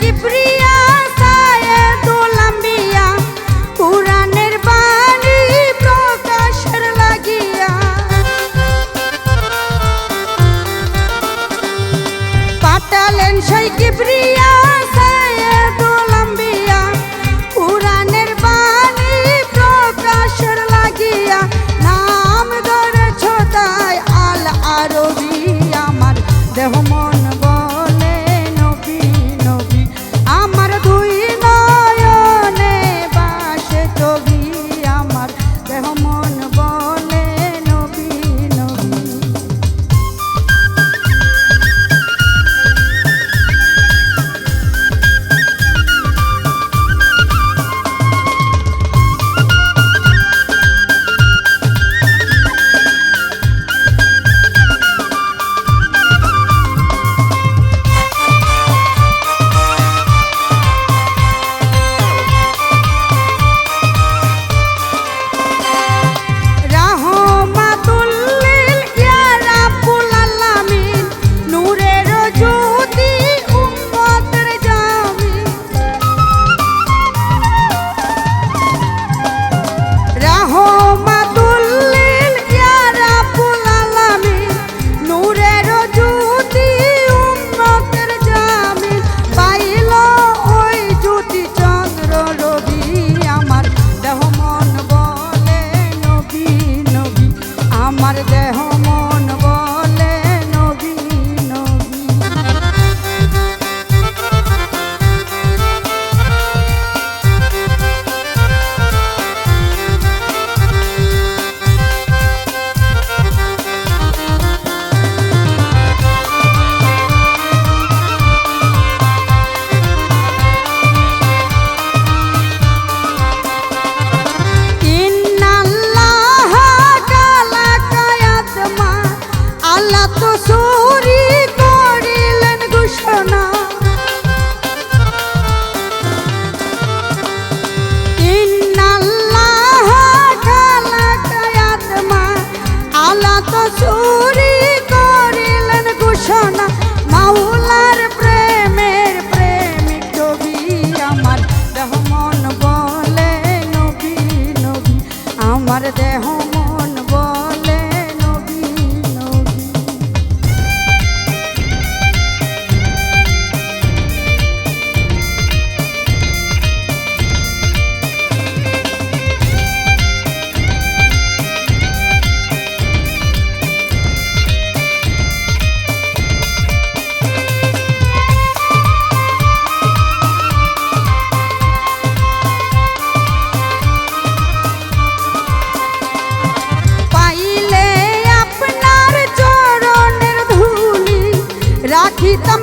কিবরিয়া সায়েদুল আম্বিয়া কুরআনের বাণী প্রকাশের লাগিয়া পাঠালেন সেই কিবরিয়া সায়েদুল আম্বিয়া কুরআনের বাণী প্রকাশের লাগিয়া নাম ধরেছ তাই আল আরবি আমার দেহ মন বলে নবী নবী আমার দুই নয়নে বাসে ছবি আমার দেহ মন বলে নবী নবী আমার দেহ মন বলে নবী নবী চুরি করিলেন ঘোষণা মাওলার প্রেমের প্রেমিক ছবি আমার দেহ মন বলে নবী নবী আমার দেহ মন বলে নবী নবী রাখিতাম